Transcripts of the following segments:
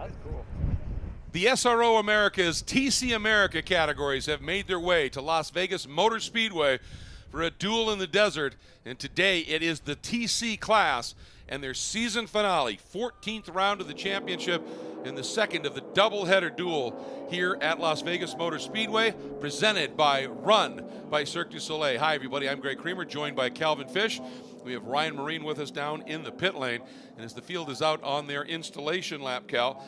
that's cool. The SRO America's TC America categories have made their way to Las Vegas Motor Speedway for a duel in the desert, and today it is the TC class and their season finale, 14th round of the championship and the second of the doubleheader duel here at Las Vegas Motor Speedway, presented by Run by Cirque du Soleil. Hi everybody, I'm Greg Creamer, joined by Calvin Fish. We have Ryan Marine with us down in the pit lane, and as the field is out on their installation lap, Cal,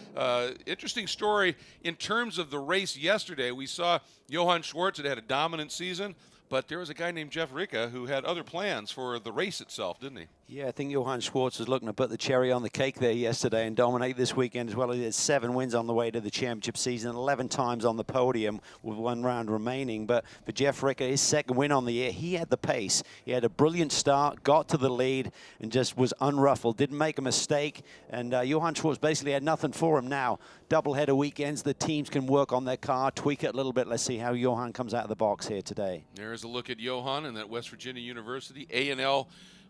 interesting story in terms of the race yesterday. We saw Johann Schwartz had a dominant season, but there was a guy named Jeff Ricca who had other plans for the race itself, didn't he? Yeah, I think Johann Schwartz was looking to put the cherry on the cake there yesterday and dominate this weekend as well. He had 7 wins on the way to the championship season, 11 times on the podium with 1 round remaining. But for Jeff Ricca, his 2nd win on the year, he had the pace. He had a brilliant start, got to the lead, and just was unruffled, didn't make a mistake. And Johann Schwartz basically had nothing for him now. Doubleheader weekends, the teams can work on their car, tweak it a little bit. Let's see how Johann comes out of the box here today. There's a look at Johann and that West Virginia University A&L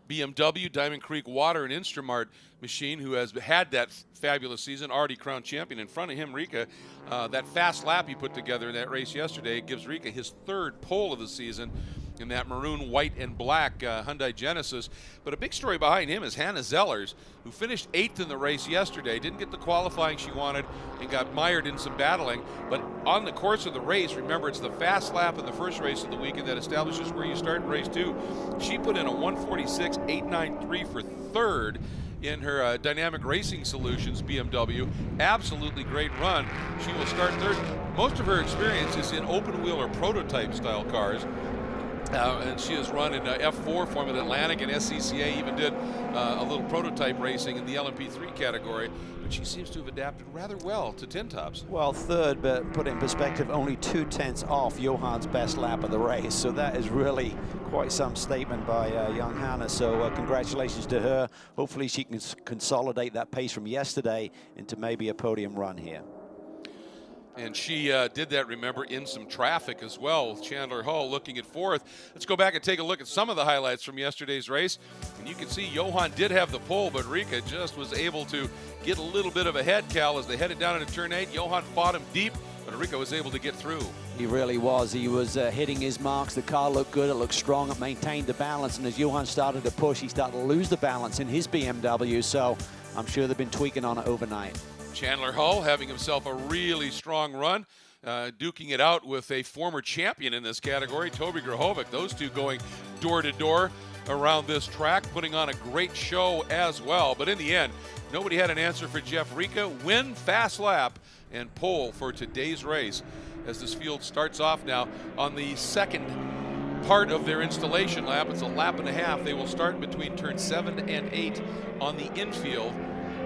BMW, Diamond Creek Water and Instramart machine, who has had that fabulous season, already crowned champion. In front of him, Ricca, that fast lap he put together in that race yesterday gives Ricca his 3rd pole of the season in that maroon, white, and black Hyundai Genesis. But a big story behind him is Hannah Zellers, who finished 8th in the race yesterday, didn't get the qualifying she wanted and got mired in some battling. But on the course of the race, remember, it's the fast lap in the first race of the weekend that establishes where you start in race 2. She put in a 146.893 for 3rd in her Dynamic Racing Solutions BMW. Absolutely great run. She will start 3rd. Most of her experience is in open wheel or prototype style cars. And she has run in F4 Formula Atlantic, and SCCA even did a little prototype racing in the LMP3 category, but she seems to have adapted rather well to tin tops. Well, 3rd, but put it in perspective, only 2 tenths off Johann's best lap of the race, so that is really quite some statement by young Hannah. So congratulations to her. Hopefully she can consolidate that pace from yesterday into maybe a podium run here. And she did that, remember, in some traffic as well, with Chandler Hull looking at 4th. Let's go back and take a look at some of the highlights from yesterday's race. And you can see Johann did have the pole, but Ricca just was able to get a little bit of a head, Cal, as they headed down into turn 8. Johann fought him deep, but Ricca was able to get through. He really was. He was hitting his marks. The car looked good. It looked strong. It maintained the balance. And as Johann started to push, he started to lose the balance in his BMW. So I'm sure they've been tweaking on it overnight. Chandler Hull having himself a really strong run, duking it out with a former champion in this category, Toby Grahovic. Those two going door to door around this track, putting on a great show as well. But in the end, nobody had an answer for Jeff Ricca. Win, fast lap, and pole for today's race as this field starts off now on the 2nd part of their installation lap. It's a lap and a half. They will start between turn 7 and 8 on the infield.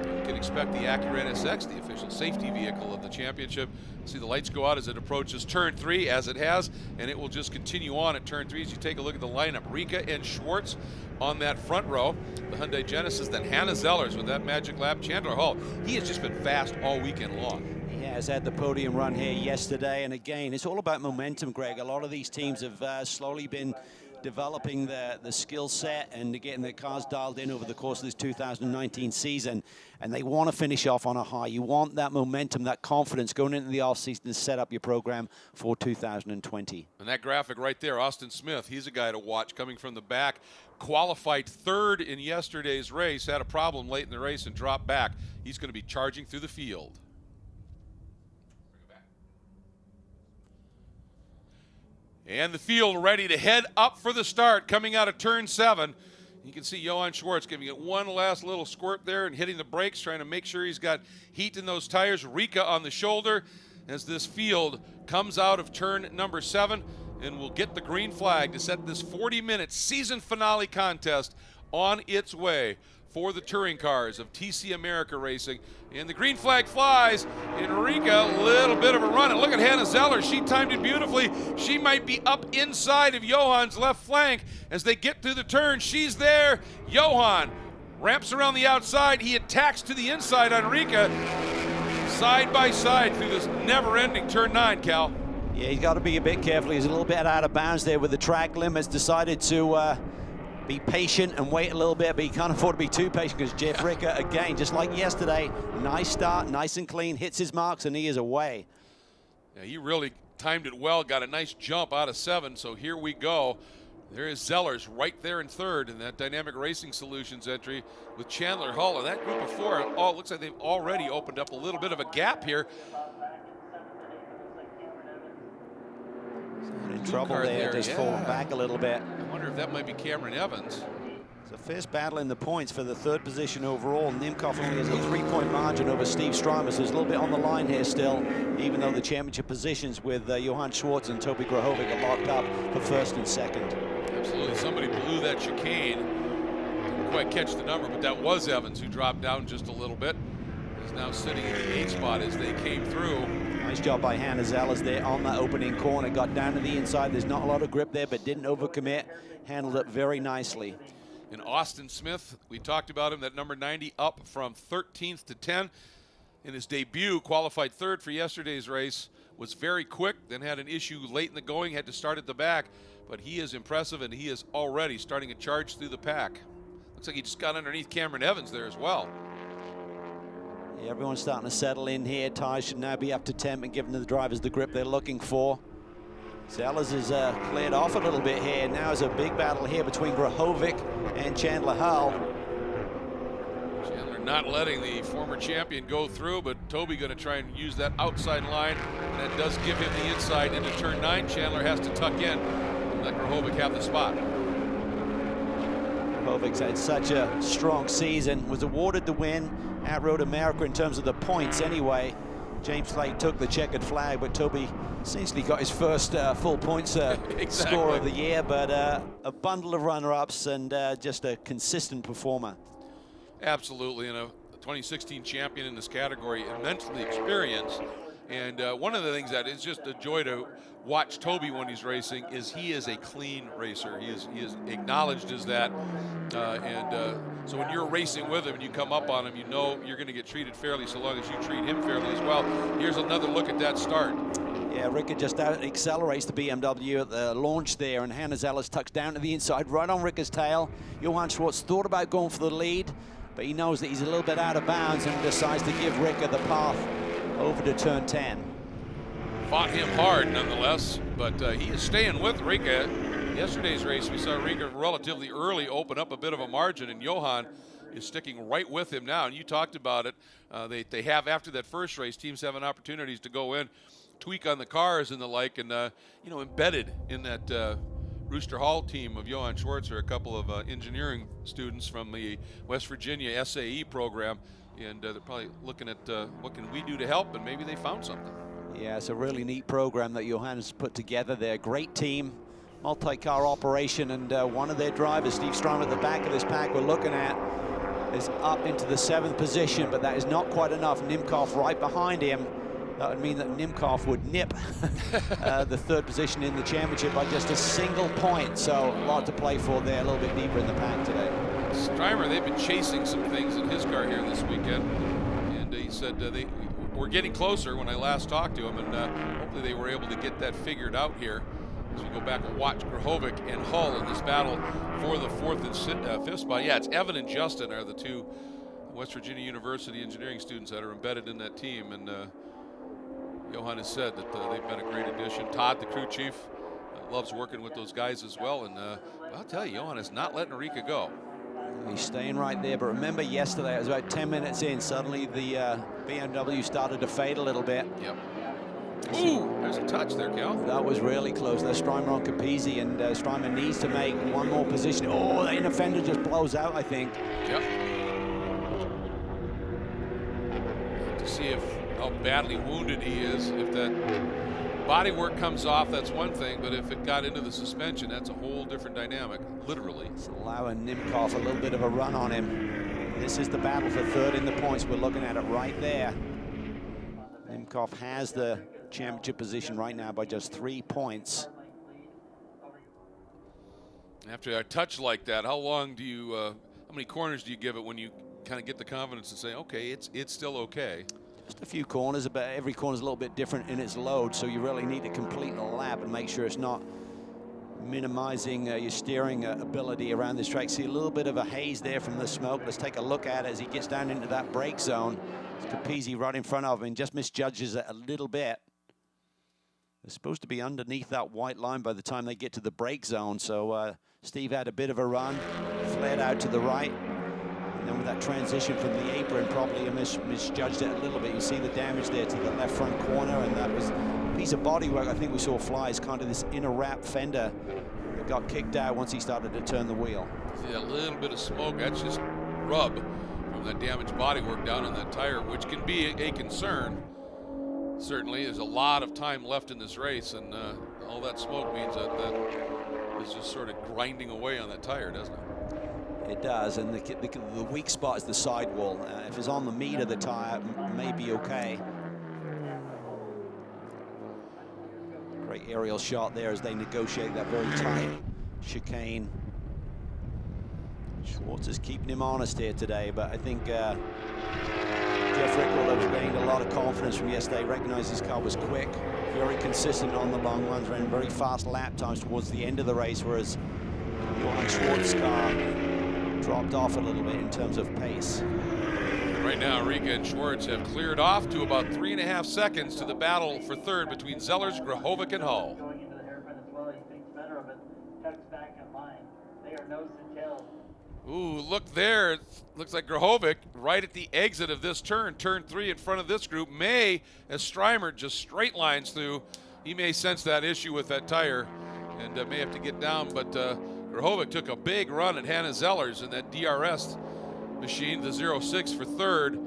You can expect the Acura NSX, the official safety vehicle of the championship. See the lights go out as it approaches turn 3, as it has, and it will just continue on at turn 3 as you take a look at the lineup. Ricca and Schwartz on that front row. The Hyundai Genesis, then Hannah Zellers with that magic lap. Chandler Hull, he has just been fast all weekend long. He has had the podium run here yesterday, and again, it's all about momentum, Greg. A lot of these teams have slowly been developing the skill set and getting their cars dialed in over the course of this 2019 season, and they want to finish off on a high. You want that momentum, that confidence going into the offseason to set up your program for 2020. And that graphic right there, Austin Smith, he's a guy to watch coming from the back. Qualified 3rd in yesterday's race, had a problem late in the race and dropped back. He's going to be charging through the field. And the field ready to head up for the start, coming out of turn 7. You can see Johann Schwartz giving it one last little squirt there and hitting the brakes, trying to make sure he's got heat in those tires. Ricca on the shoulder as this field comes out of turn number 7 and will get the green flag to set this 40-minute season finale contest on its way for the touring cars of TC America Racing. And the green flag flies, and Ricca, a little bit of a run. And look at Hannah Zeller. She timed it beautifully. She might be up inside of Johann's left flank as they get through the turn. She's there. Johann ramps around the outside. He attacks to the inside on Ricca. Side by side through this never-ending turn 9, Cal. Yeah, he's got to be a bit careful. He's a little bit out of bounds there with the track limits. Decided to be patient and wait a little bit, but you can't afford to be too patient because Jeff Ricker, again, just like yesterday, nice start, nice and clean, hits his marks, and he is away. Yeah, he really timed it well, got a nice jump out of 7, so here we go. There is Zellers right there in 3rd in that Dynamic Racing Solutions entry with Chandler Hull. And that group of 4, looks like they've already opened up a little bit of a gap here. In trouble there, just falling back a little bit. I wonder if that might be Cameron Evans. It's a fierce battle in the points for the 3rd position overall. Nimkoff only has a 3-point margin over Steve Strymer, so there's a little bit on the line here still, even though the championship positions with Johann Schwartz and Toby Grahovic are locked up for 1st and 2nd. Absolutely, somebody blew that chicane. Didn't quite catch the number, but that was Evans, who dropped down just a little bit. Is now sitting in the 8th spot as they came through. Nice job by Hannah Zellers there on that opening corner. Got down to the inside. There's not a lot of grip there, but didn't overcommit. Handled it very nicely. And Austin Smith, we talked about him, that number 90 up from 13th to 10. In his debut, qualified 3rd for yesterday's race, was very quick, then had an issue late in the going, had to start at the back. But he is impressive, and he is already starting a charge through the pack. Looks like he just got underneath Cameron Evans there as well. Yeah, everyone's starting to settle in here. Tires should now be up to temp and giving the drivers the grip they're looking for. Zellers is cleared off a little bit here. Now is a big battle here between Grahovic and Chandler Hull. Chandler not letting the former champion go through, but Toby going to try and use that outside line, and that does give him the inside into turn 9. Chandler has to tuck in. Let Grahovic have the spot. Gravovic's had such a strong season, was awarded the win at Road America in terms of the points anyway. James Slade took the checkered flag, but Toby essentially got his first full points score of the year, but a bundle of runner-ups and just a consistent performer. Absolutely, and a 2016 champion in this category, immensely experienced. And one of the things that is just a joy to watch Toby when he's racing is he is a clean racer. He is acknowledged as that. So when you're racing with him and you come up on him, you know you're going to get treated fairly so long as you treat him fairly as well. Here's another look at that start. Yeah, Ricker just out accelerates the BMW at the launch there, and Hannah Zellers tucks down to the inside, right on Ricker's tail. Johann Schwartz thought about going for the lead, but he knows that he's a little bit out of bounds and decides to give Ricker the path over to turn 10. Fought him hard nonetheless, but he is staying with Rika. Yesterday's race, we saw Rika relatively early open up a bit of a margin, and Johann is sticking right with him now. And you talked about it. They have, after that first race, teams having opportunities to go in, tweak on the cars and the like, and embedded in that Rooster Hall team of Johann Schwartz are a couple of engineering students from the West Virginia SAE program, and they're probably looking at what can we do to help, and maybe they found something. Yeah, it's a really neat program that Johann has put together there. Great team, multi-car operation, and one of their drivers, Steve Strymer, at the back of this pack we're looking at, is up into the 7th position, but that is not quite enough. Nimkoff right behind him. That would mean that Nimkoff would nip the 3rd position in the championship by just a single point. So a lot to play for there, a little bit deeper in the pack today. Strymer, they've been chasing some things in his car here this weekend, and he said they were getting closer when I last talked to him, and hopefully they were able to get that figured out here as we go back and watch Grahovic and Hull in this battle for the 4th and 5th spot. Yeah, it's Evan and Justin are the 2 West Virginia University engineering students that are embedded in that team, and Johann has said that they've been a great addition. Todd, the crew chief, loves working with those guys as well, and I'll tell you, Johann is not letting Rika go. He's staying right there, but remember yesterday, it was about 10 minutes in, suddenly the BMW started to fade a little bit. Yep. Ooh, there's a touch there, Cal. That was really close. There's Strymer on Capizzi, and Strymer needs to make one more position. Oh, the inner fender just blows out, I think. Yep. To see how badly wounded he is. If that bodywork comes off, that's one thing, but if it got into the suspension, that's a whole different dynamic, literally. It's allowing Nimkoff a little bit of a run on him. This is the battle for 3rd in the points. We're looking at it right there. Nimkoff has the championship position right now by just 3 points. After a touch like that, how long do you, how many corners do you give it when you kind of get the confidence to say, okay, it's still okay? Just a few corners, but every corner is a little bit different in its load, so you really need to complete the lap and make sure it's not minimizing your steering ability around this track. See a little bit of a haze there from the smoke. Let's take a look at it as he gets down into that brake zone. It's Capizzi right in front of him, just misjudges it a little bit. They're supposed to be underneath that white line by the time they get to the brake zone. So Steve had a bit of a run, flared out to the right. And then with that transition from the apron, probably misjudged it a little bit. You see the damage there to the left front corner, and that was a piece of bodywork I think we saw fly is kind of this inner wrap fender that got kicked out once he started to turn the wheel. See a little bit of smoke, that's just rub from that damaged bodywork down on that tire, which can be a concern. Certainly, there's a lot of time left in this race, and all that smoke means that is just sort of grinding away on that tire, doesn't it? It does, and the weak spot is the sidewall. If it's on the meat of the tire, it may be okay. Great aerial shot there as they negotiate that very tight chicane. Schwartz is keeping him honest here today, but I think Jeff Rick will have gained a lot of confidence from yesterday, recognized his car was quick, very consistent on the long runs, ran very fast lap times towards the end of the race, whereas Johann Schwartz's car dropped off a little bit in terms of pace. Right now, Rika and Schwartz have cleared off to about 3.5 seconds to the battle for third between Zellers, Grahovic, and Hull. Ooh, look there. It looks like Grahovic right at the exit of this turn, turn 3 in front of this group. May, as Strymer just straight lines through, he may sense that issue with that tire and may have to get down, but Grahovic took a big run at Hannah Zellers in that DRS machine, the 06 for third,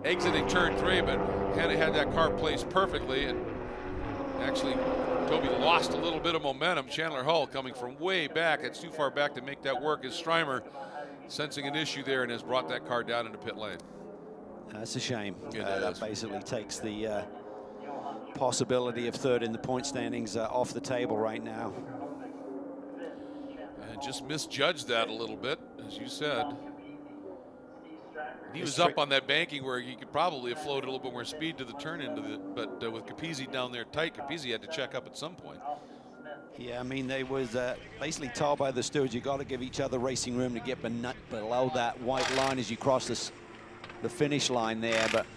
exiting turn 3, but Hannah had that car placed perfectly, and actually Toby lost a little bit of momentum. Chandler Hull coming from way back. It's too far back to make that work as Strymer sensing an issue there and has brought that car down into pit lane. That's a shame. That basically takes the possibility of third in the point standings off the table right now. And just misjudged that a little bit, as you said. He was up on that banking where he could probably have flowed a little bit more speed to the turn into the, but with Capizzi down there tight, Capizzi had to check up at some point. Yeah, I mean, they was basically told by the stewards, you got to give each other racing room to get below that white line as you cross the finish line there, but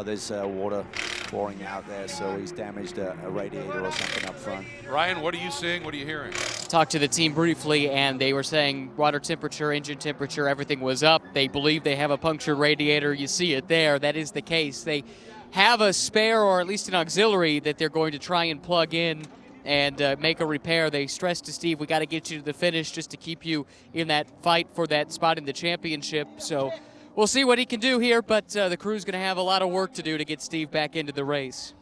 there's water pouring out there, so he's damaged a radiator or something up front. Ryan, what are you seeing? What are you hearing? Talked to the team briefly, and they were saying water temperature, engine temperature, everything was up. They believe they have a punctured radiator. You see it there. That is the case. They have a spare or at least an auxiliary that they're going to try and plug in and make a repair. They stressed to Steve, we got to get you to the finish just to keep you in that fight for that spot in the championship. So we'll see what he can do here, but the crew's going to have a lot of work to do to get Steve back into the race.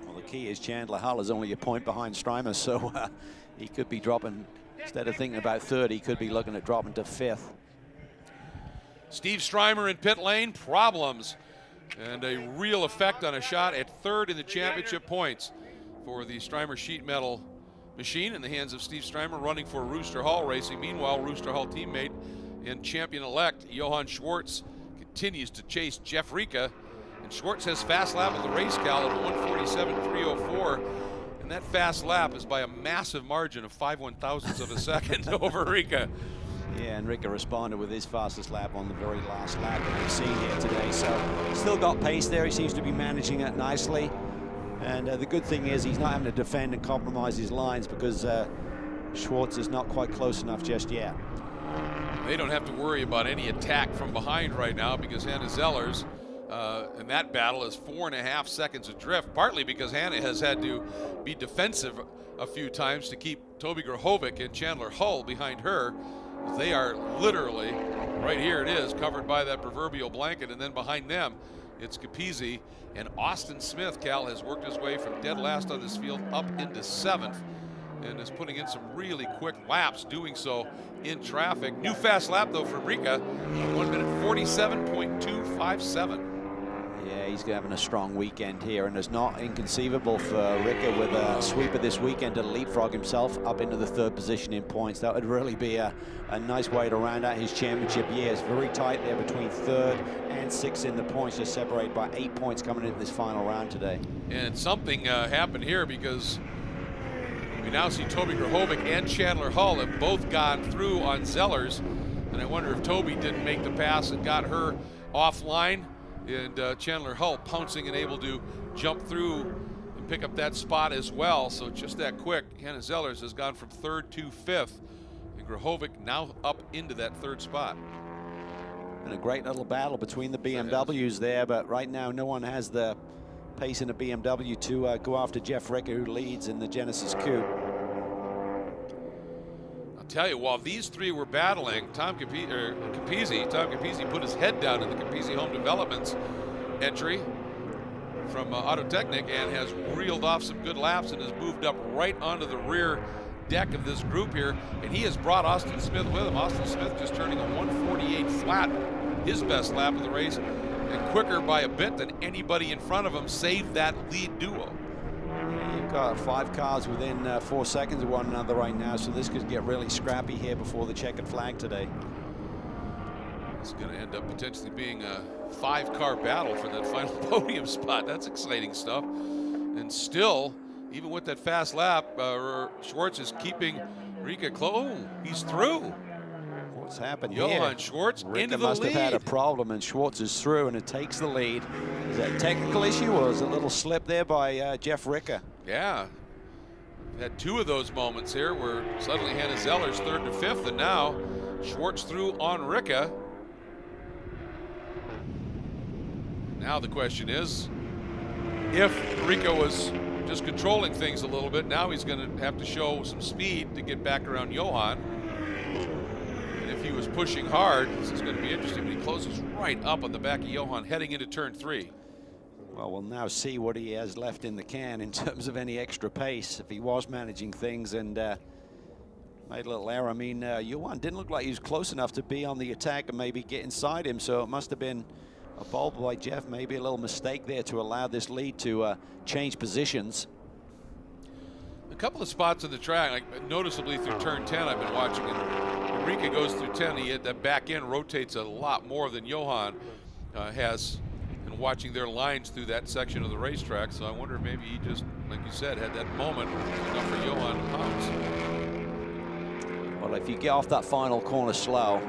Well, the key is Chandler Hull is only a point behind Strymer, so he could be dropping, instead of thinking about third, he could be looking at dropping to fifth. Steve Strymer in pit lane, problems, and a real effect on a shot at third in the championship points for the Strymer sheet metal machine in the hands of Steve Strymer, running for Rooster Hall Racing. Meanwhile, Rooster Hall teammate and champion-elect Johann Schwartz continues to chase Jeff Rika, and Schwartz has fast lap of the race, Cal, at 1:47.304, and that fast lap is by a massive margin of 5/1000ths of a second over Rika. Yeah, and Rika responded with his fastest lap on the very last lap that we've seen here today, so still got pace there. He seems to be managing it nicely, and the good thing is he's not having to defend and compromise his lines because Schwartz is not quite close enough just yet. They don't have to worry about any attack from behind right now because Hannah Zellers in that battle is 4.5 seconds adrift, partly because Hannah has had to be defensive a few times to keep Toby Grahovic and Chandler Hull behind her. They are literally, right here it is, covered by that proverbial blanket, and then behind them it's Capizzi, and Austin Smith, Cal, has worked his way from dead last on this field up into 7th and is putting in some really quick laps, doing so in traffic. New fast lap though from Rika, 1:47.257. Yeah, he's having a strong weekend here, and it's not inconceivable for Rika with a sweep of this weekend to leapfrog himself up into the third position in points. That would really be a nice way to round out his championship year. It's very tight there between third and sixth in the points, just separated by 8 points coming into this final round today. And something happened here because We now see Toby Grahovic and Chandler Hull have both gone through on Zellers. And I wonder if Toby didn't make the pass and got her offline. And Chandler Hull pouncing and able to jump through and pick up that spot as well. So just that quick, Hannah Zellers has gone from 3rd to 5th. And Grahovic now up into that 3rd spot. And a great little battle between the BMWs there, but right now no one has the pace in the BMW to go after Jeff Ricker, who leads in the Genesis Coupe. I'll tell you, while these three were battling, Tom Capizzi put his head down in the Capizzi Home Developments entry from Autotechnic and has reeled off some good laps and has moved up right onto the rear deck of this group here, and he has brought Austin Smith with him. Austin Smith just turning a 148 flat, his best lap of the race, and quicker by a bit than anybody in front of him, save that lead duo. You've got 5 cars within 4 seconds of one another right now, so this could get really scrappy here before the checkered flag today. It's going to end up potentially being a 5-car battle for that final podium spot. That's exciting stuff. And still, even with that fast lap, Schwartz is keeping Rika close. Oh, he's through. What's happened Johann here? Schwartz Rika into the lead. must have had a problem, and Schwartz is through, and it takes the lead. Is that a technical issue, or is it a little slip there by Jeff Ricker? Yeah. Had 2 of those moments here where suddenly Hannah Zellers 3rd to 5th, and now Schwartz through on Rika. Now the question is, if Rika was just controlling things a little bit, now he's going to have to show some speed to get back around Johann. And if he was pushing hard, this is going to be interesting, but he closes right up on the back of Johann heading into turn 3. Well, we'll now see what he has left in the can in terms of any extra pace, if he was managing things and made a little error. I mean, Johann didn't look like he was close enough to be on the attack and maybe get inside him, so it must have been a ball by Jeff, maybe a little mistake there to allow this lead to change positions. A couple of spots on the track, like noticeably through turn 10 I've been watching, and Rika goes through 10, that back end rotates a lot more than Johann has, and watching their lines through that section of the racetrack. So I wonder if maybe he just, like you said, had that moment enough for Johann to pounce. Well, if you get off that final corner slow,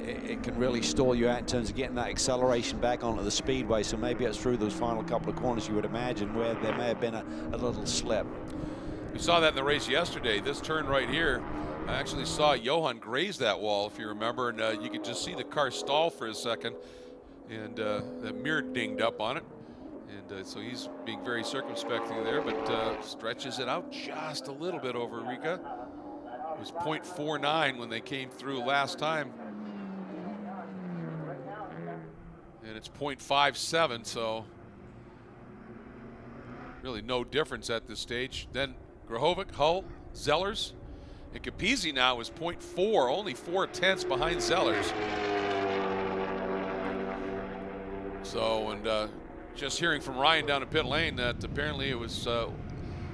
it can really stall you out in terms of getting that acceleration back onto the speedway. So maybe it's through those final couple of corners, you would imagine, where there may have been a little slip. We saw that in the race yesterday. This turn right here, I actually saw Johann graze that wall, if you remember, and you could just see the car stall for a second, and the mirror dinged up on it. And so he's being very circumspect through there, but stretches it out just a little bit over Rika. It was 0.49 when they came through last time. And it's 0.57, so really no difference at this stage. Then Grahovic, Hull, Zellers, and Capizzi now is 0.4, only 4/10 behind Zellers. So, and just hearing from Ryan down at pit lane that apparently it was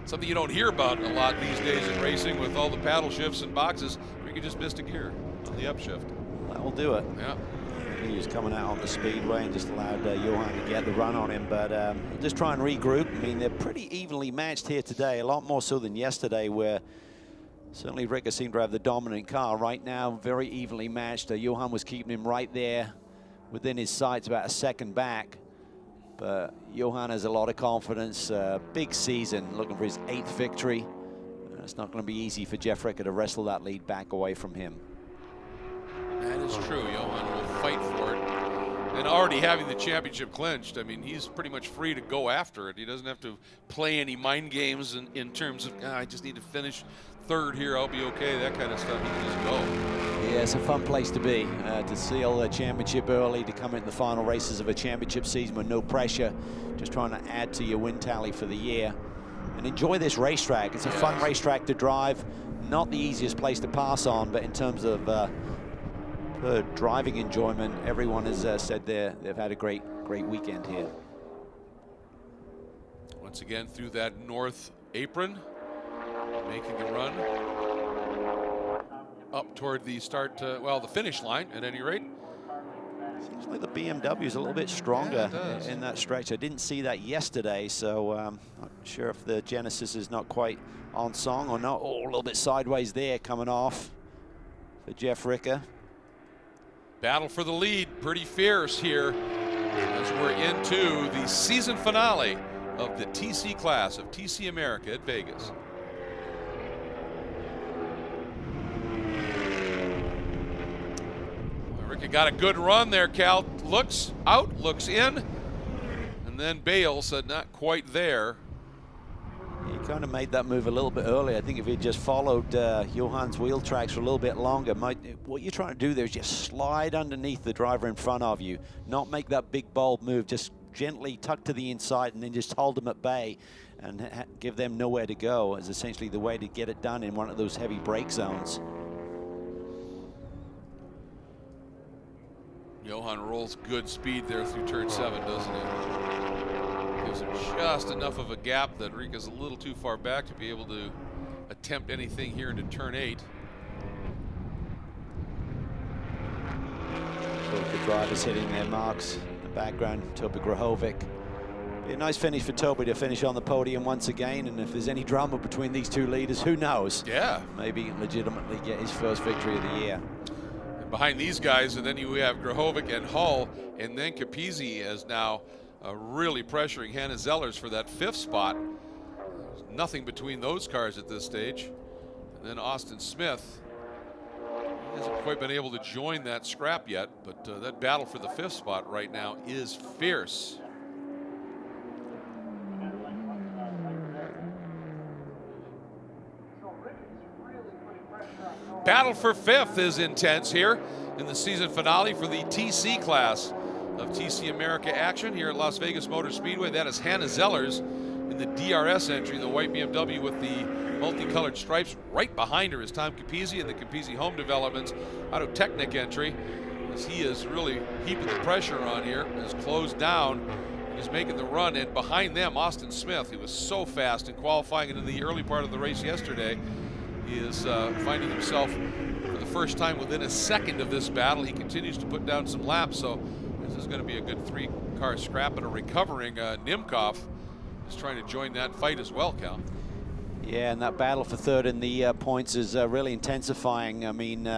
something you don't hear about a lot these days in racing with all the paddle shifts and boxes. Rika just missed a gear on the upshift. That will do it. Yeah. He was coming out on the speedway and just allowed Johann to get the run on him, but just try and regroup. I mean, they're pretty evenly matched here today, a lot more so than yesterday, where certainly Rika seemed to have the dominant car. Right now, very evenly matched. Johann was keeping him right there within his sights, about a second back. But Johann has a lot of confidence. Big season, looking for his 8th victory. It's not going to be easy for Jeff Ricker to wrestle that lead back away from him. That is true. Johann will fight for it. And already having the championship clinched, I mean, he's pretty much free to go after it. He doesn't have to play any mind games in terms of, I just need to finish 3rd here, I'll be okay, that kind of stuff. He can just go. Yeah, it's a fun place to be, to seal the championship early, to come into the final races of a championship season with no pressure, just trying to add to your win tally for the year. And enjoy this racetrack. It's a fun racetrack to drive. Not the easiest place to pass on, but in terms of driving enjoyment, everyone has said they've had a great weekend here. Once again, through that north apron, making the run up toward the start, well, the finish line at any rate. Looks like the BMW is a little bit stronger in that stretch. I didn't see that yesterday, so not sure if the Genesis is not quite on song or not. Oh, a little bit sideways there coming off for Jeff Ricker. Battle for the lead, pretty fierce here as we're into the season finale of the TC class of TC America at Vegas. Ricky got a good run there, Cal. Looks out, looks in, and then bails, not quite there. He kind of made that move a little bit early. I think if he just followed Johan's wheel tracks for a little bit longer, what you're trying to do there is just slide underneath the driver in front of you, not make that big bold move, just gently tuck to the inside and then just hold them at bay and give them nowhere to go is essentially the way to get it done in one of those heavy brake zones. Johan rolls good speed there through turn 7, doesn't he? Gives him just enough of a gap that Rika's a little too far back to be able to attempt anything here into turn 8. Both the drivers hitting their marks in the background. Toby Grahovic. Be a nice finish for Toby to finish on the podium once again, and if there's any drama between these two leaders, who knows? Yeah. Maybe legitimately get his first victory of the year. Behind these guys, and then you have Grahovic and Hull, and then Capizzi is now really pressuring Hannah Zellers for that 5th spot. There's nothing between those cars at this stage. And then Austin Smith hasn't quite been able to join that scrap yet, but that battle for the 5th spot right now is fierce. Battle for 5th is intense here in the season finale for the TC class of TC America action here at Las Vegas Motor Speedway. That is Hannah Zellers in the DRS entry, the white BMW with the multicolored stripes. Right behind her is Tom Capizzi in the Capizzi Home Developments Auto Technic entry, as he is really heaping the pressure on here, is closed down and is making the run. And behind them, Austin Smith, who was so fast in qualifying and in the early part of the race yesterday, is finding himself for the first time within a second of this battle. He continues to put down some laps, so this is going to be a good 3-car scrap. And a recovering Nimkov is trying to join that fight as well, Cal. Yeah, and that battle for 3rd in the points is really intensifying. I mean,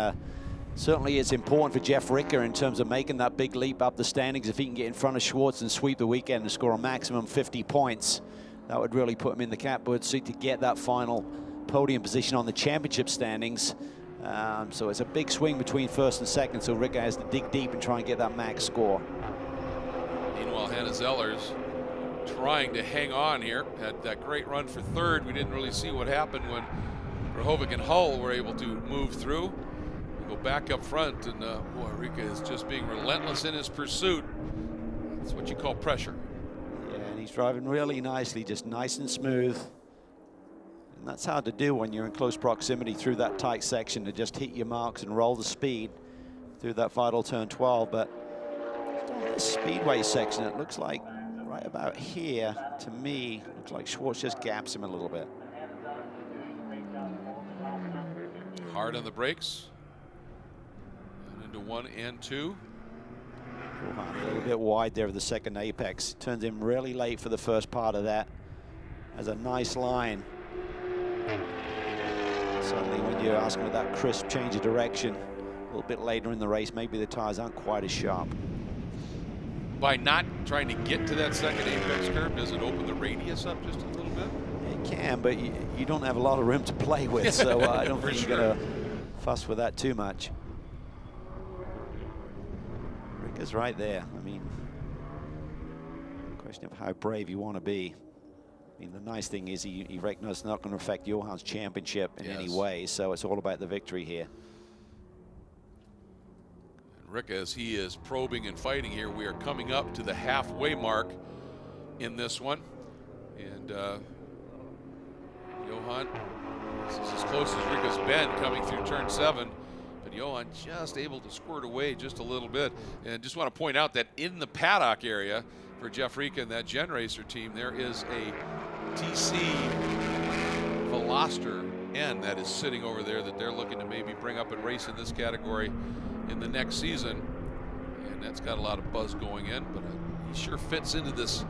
certainly it's important for Jeff Ricker in terms of making that big leap up the standings. If he can get in front of Schwartz and sweep the weekend and score a maximum 50 points, that would really put him in the catbird seat to get that final podium position on the championship standings. So it's a big swing between 1st and 2nd, so Ricker has to dig deep and try and get that max score. Meanwhile, Hannah Zellers trying to hang on here. Had that great run for 3rd. We didn't really see what happened when Grahovic and Hull were able to move through. We go back up front, and boy, Ricker is just being relentless in his pursuit. That's what you call pressure. Yeah, and he's driving really nicely, just nice and smooth. And that's hard to do when you're in close proximity through that tight section, to just hit your marks and roll the speed through that vital turn 12. But on this speedway section, it looks like right about here, to me, looks like Schwartz just gaps him a little bit. Hard on the brakes. And into 1 and 2. A little bit wide there of the 2nd apex. Turns in really late for the first part of that. Has a nice line. Certainly when you're asking with that crisp change of direction a little bit later in the race, maybe the tires aren't quite as sharp. By not trying to get to that 2nd apex curve, does it open the radius up just a little bit? It can, but you don't have a lot of room to play with, so I don't think you're going to fuss with that too much. Ricker's right there. I mean, question of how brave you want to be. I mean, the nice thing is he recognizes it's not going to affect Johan's championship in any way, so it's all about the victory here. And Rick, as he is probing and fighting here, we are coming up to the halfway mark in this one. And Johan, this is as close as Rick has been coming through turn 7. But Johan just able to squirt away just a little bit. And just want to point out that in the paddock area for Jeff Rica and that Gen Racer team, there is a TC Veloster N that is sitting over there that they're looking to maybe bring up and race in this category in the next season. And and that's got a lot of buzz going in, but he sure fits into this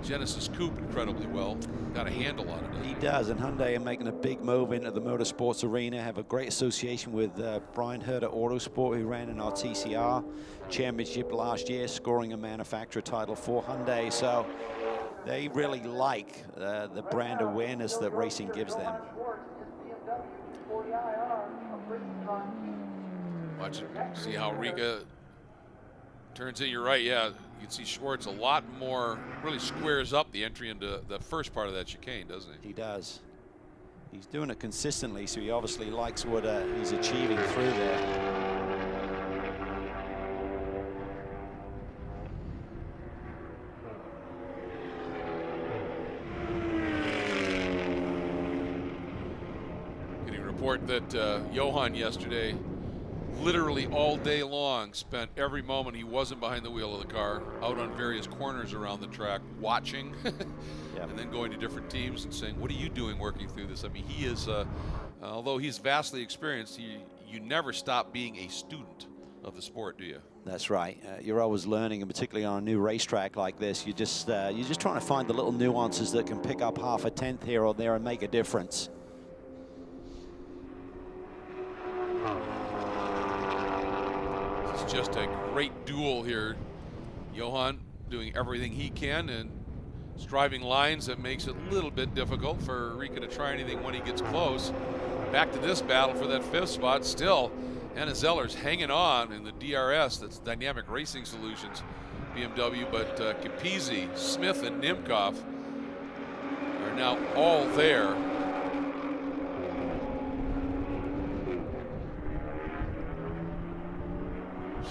Genesis Coupe incredibly well. Got a handle on it. He does, and Hyundai are making a big move into the motorsports arena. Have a great association with Brian Herder Autosport, who ran in our TCR championship last year, scoring a manufacturer title for Hyundai. So they really like the brand awareness that racing gives them. Watch it, see how Rika turns in. You're right, yeah. You can see Schwartz a lot more, really squares up the entry into the first part of that chicane, doesn't he? He does. He's doing it consistently, so he obviously likes what he's achieving through there. Getting a report that Johan yesterday, literally all day long, spent every moment he wasn't behind the wheel of the car out on various corners around the track watching. Yep. And then going to different teams and saying, what are you doing working through this? I mean, he is, although he's vastly experienced, you never stop being a student of the sport, do you? That's right. You're always learning, and particularly on a new racetrack like this, you're just trying to find the little nuances that can pick up half a tenth here or there and make a difference. It's just a great duel here. Johan doing everything he can and driving lines that makes it a little bit difficult for Rika to try anything when he gets close. Back to this battle for that 5th spot. Still, Anna Zeller's hanging on in the DRS, that's Dynamic Racing Solutions BMW, but Capizzi, Smith, and Nimkov are now all there.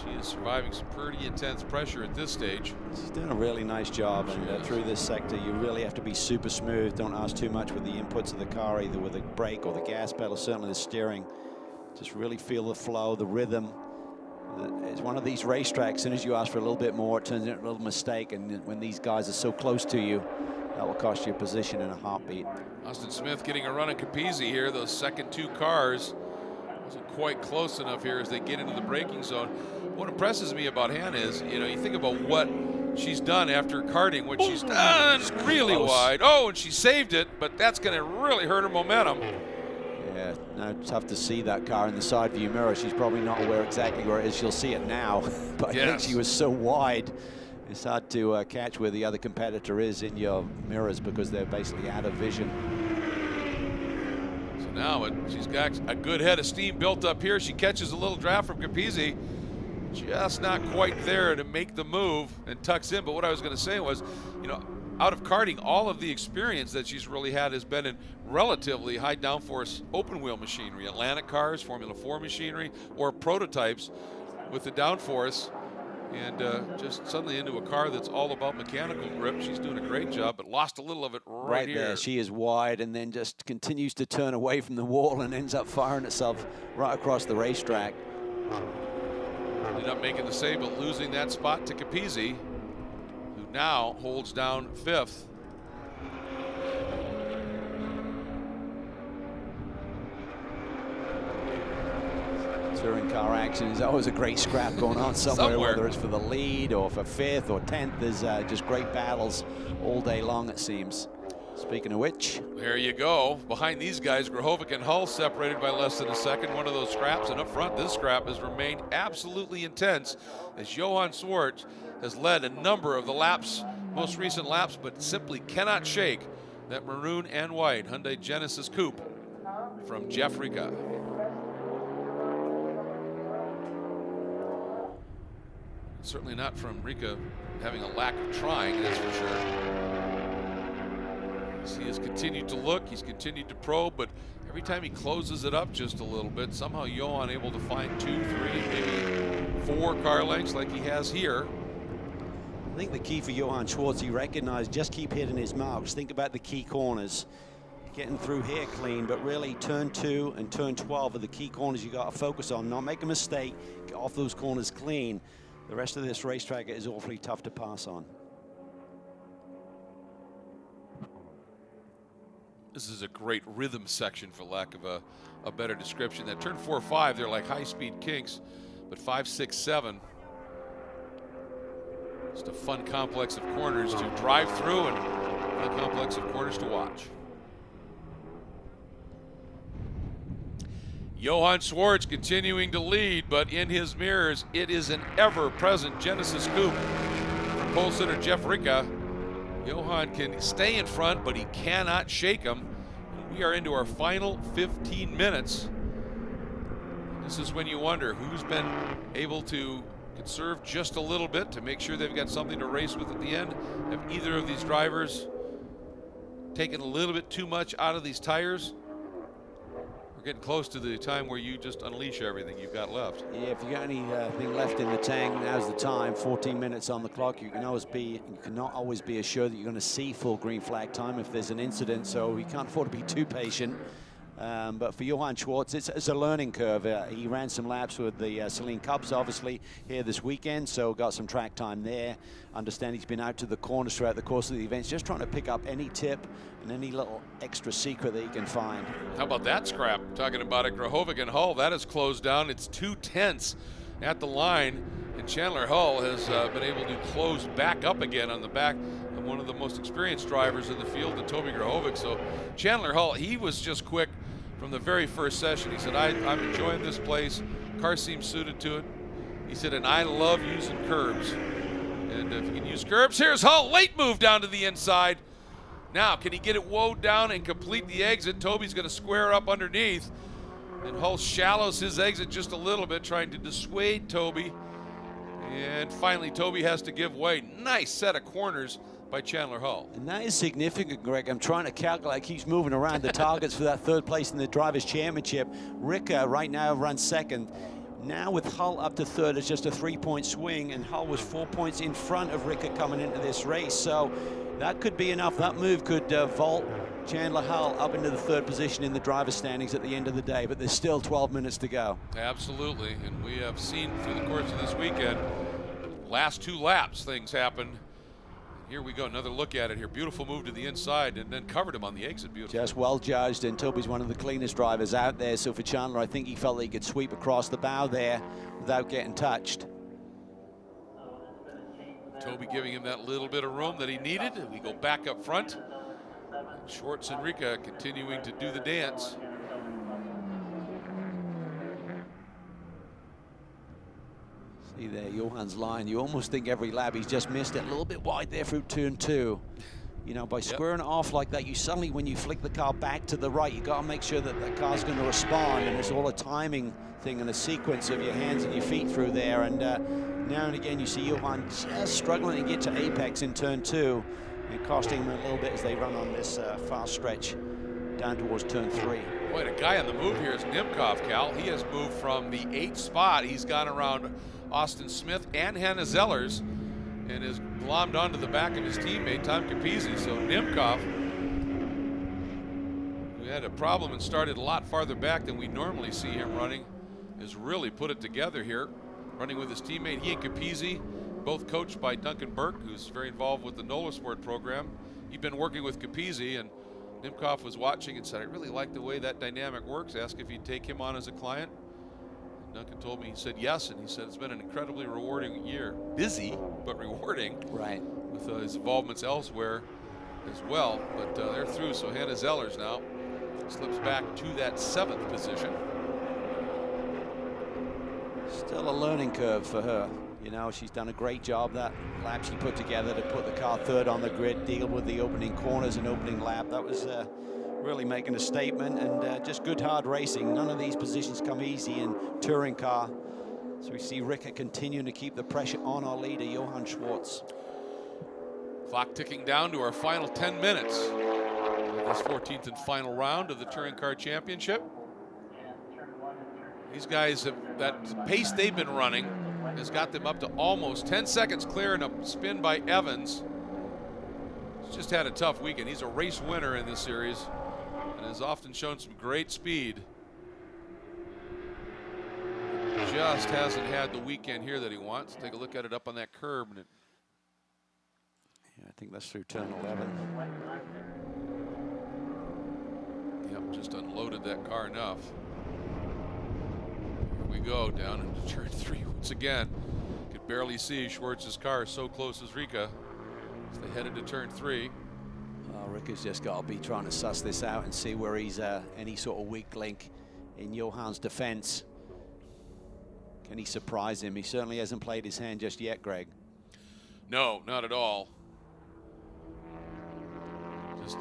She is surviving some pretty intense pressure at this stage. She's doing a really nice job, and through this sector you really have to be super smooth. Don't ask too much with the inputs of the car, either with the brake or the gas pedal, certainly the steering. Just really feel the flow, the rhythm. It's one of these racetracks, as soon as you ask for a little bit more, it turns into a little mistake, and when these guys are so close to you, that will cost you a position in a heartbeat. Austin Smith getting a run at Capizzi here. Those second 2 cars wasn't quite close enough here as they get into the braking zone. What impresses me about Hannah is, you know, you think about what she's done after karting, what she's done really wide. Oh, and she saved it, but that's going to really hurt her momentum. Yeah, no, tough to see that car in the side view mirror. She's probably not aware exactly where it is. She'll see it now, but I think she was so wide, it's hard to catch where the other competitor is in your mirrors because they're basically out of vision. So now she's got a good head of steam built up here. She catches a little draft from Capizzi. Just not quite there to make the move and tucks in. But what I was going to say was, you know, out of karting, all of the experience that she's really had has been in relatively high downforce open wheel machinery, Atlantic cars, Formula 4 machinery, or prototypes with the downforce. And just suddenly into a car that's all about mechanical grip. She's doing a great job, but lost a little of it right here. There. She is wide and then just continues to turn away from the wall and ends up firing itself right across the racetrack. Ended up making the save, but losing that spot to Capizzi, who now holds down 5th. Touring car action is always a great scrap going on somewhere, whether it's for the lead or for 5th or 10th. There's just great battles all day long, it seems. Speaking of which, there you go. Behind these guys, Grahovic and Hull separated by less than a second. One of those scraps, and up front, this scrap has remained absolutely intense as Johan Schwartz has led a number of the laps, most recent laps, but simply cannot shake that maroon and white Hyundai Genesis Coupe from Jeff Rika. Certainly not from Rika having a lack of trying, that's for sure. He has continued to look, he's continued to probe, but every time he closes it up just a little bit, somehow Johan able to find 2, 3, maybe 4 car lengths like he has here. I think the key for Johan Schwartz, he recognized, just keep hitting his marks. Think about the key corners. Getting through here clean, but really turn 2 and turn 12 are the key corners you got to focus on. Not make a mistake, get off those corners clean. The rest of this racetrack is awfully tough to pass on. This is a great rhythm section, for lack of a better description. That turn 4, 5, they're like high-speed kinks, but 5, 6, 7, Just a fun complex of corners to drive through and fun complex of corners to watch. Johann Schwartz continuing to lead, but in his mirrors, it is an ever-present Genesis coupe. Pole sitter Jeff Ricka. Johann can stay in front, but he cannot shake him. We are into our final 15 minutes. This is when you wonder who's been able to conserve just a little bit to make sure they've got something to race with at the end. Have either of these drivers taken a little bit too much out of these tires? We're getting close to the time where you just unleash everything you've got left. Yeah, if you got anything left in the tank, now's the time. 14 minutes on the clock. You cannot always be assured that you're going to see full green flag time if there's an incident, so you can't afford to be too patient. But for Johann Schwartz, it's a learning curve. He ran some laps with the Celine Cups, obviously, here this weekend, so got some track time there. Understand he's been out to the corners throughout the course of the events, just trying to pick up any tip and any little extra secret that he can find. How about that scrap? Talking about it, Grahovic and Hull, that has closed down. It's 2/10 at the line, and Chandler Hull has been able to close back up again on the back of one of the most experienced drivers in the field, and Toby Grahovic. So Chandler Hull, he was just quick from the very first session. He said, I'm enjoying this place. Car seems suited to it. He said, and I love using curbs. And if you can use curbs, here's Hull. Late move down to the inside. Now, can he get it woed down and complete the exit? Toby's going to square up underneath. And Hull shallows his exit just a little bit, trying to dissuade Toby. And finally, Toby has to give way. Nice set of corners by Chandler Hull. And that is significant, Greg. I'm trying to calculate. Keeps moving around the targets for that third place in the Drivers' Championship. Ricka right now runs second. Now with Hull up to third, it's just a 3-point swing, and Hull was 4 points in front of Ricka coming into this race. So that could be enough. That move could vault Chandler Hull up into the third position in the driver's standings at the end of the day, but there's still 12 minutes to go. Absolutely, and we have seen through the course of this weekend, last 2 laps, things happen. Here we go, another look at it here. Beautiful move to the inside and then covered him on the exit. Beautiful. Just well judged, and Toby's one of the cleanest drivers out there. So for Chandler, I think he felt that he could sweep across the bow there without getting touched. Toby giving him that little bit of room that he needed. We go back up front. Schwartz and Ricka continuing to do the dance. See there, Johann's line. You almost think every lap he's just missed it. A little bit wide there through turn 2. You know, by squaring it off like that, you suddenly, when you flick the car back to the right, you got to make sure that the car's going to respond, and it's all a timing thing and a sequence of your hands and your feet through there. And now and again, you see Johann just struggling to get to apex in turn 2, and costing him a little bit as they run on this fast stretch down towards turn 3. Boy, the guy on the move here is Nimkov, Cal. He has moved from the 8th spot. He's gone around Austin Smith and Hannah Zellers and has glommed onto the back of his teammate, Tom Capizzi. So Nimkov, who had a problem and started a lot farther back than we normally see him running, has really put it together here, running with his teammate. He and Capizzi, both coached by Duncan Burke, who's very involved with the NOLA Sport program. He'd been working with Capizzi, and Nimkov was watching and said, I really like the way that dynamic works. Asked if he'd take him on as a client. Duncan told me, he said yes, and he said it's been an incredibly rewarding year. Busy, but rewarding. Right. With his involvements elsewhere as well. But they're through, so Hannah Zellers now slips back to that 7th position. Still a learning curve for her. You know, she's done a great job that lap she put together to put the car third on the grid, deal with the opening corners and opening lap. That was really making a statement, and just good hard racing. None of these positions come easy in touring car. So we see Ricka continuing to keep the pressure on our leader, Johann Schwartz. Clock ticking down to our final 10 minutes of this 14th and final round of the Touring Car Championship. These guys have, that pace they've been running has got them up to almost 10 seconds clear, and a spin by Evans. He's just had a tough weekend. He's a race winner in this series and has often shown some great speed. Just hasn't had the weekend here that he wants. Take a look at it up on that curb. And yeah, I think that's through turn 11. Yep, just unloaded that car enough. Here we go down into turn 3 once again. Can could barely see Schwartz's car so close as Rika as they headed to turn 3. Ricka's just got to be trying to suss this out and see where he's any sort of weak link in Johann's defense. Can he surprise him? He certainly hasn't played his hand just yet, Greg. No, not at all. Just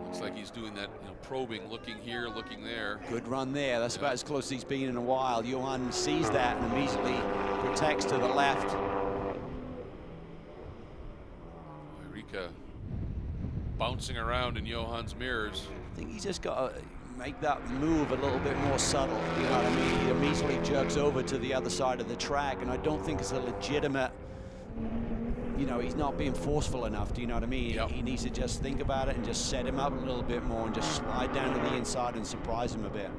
looks like he's doing that, probing, looking here, looking there. Good run there. That's about as close as he's been in a while. Johann sees that and immediately protects to the left. Rika bouncing around in Johann's mirrors. I think he's just got to make that move a little bit more subtle. You know what I mean? He immediately jerks over to the other side of the track, and I don't think it's a legitimate, he's not being forceful enough. Do you know what I mean? Yep. He needs to just think about it and just set him up a little bit more and just slide down to the inside and surprise him a bit.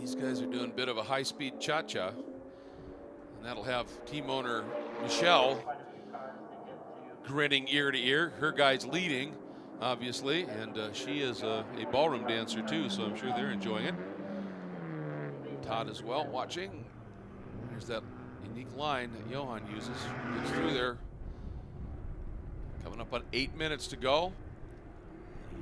These guys are doing a bit of a high-speed cha-cha, and that'll have team owner Michelle grinning ear to ear. Her guy's leading, obviously, and she is a ballroom dancer too, so I'm sure they're enjoying it. Todd as well watching. There's that unique line that Johann uses. Gets through there. Coming up on 8 minutes to go.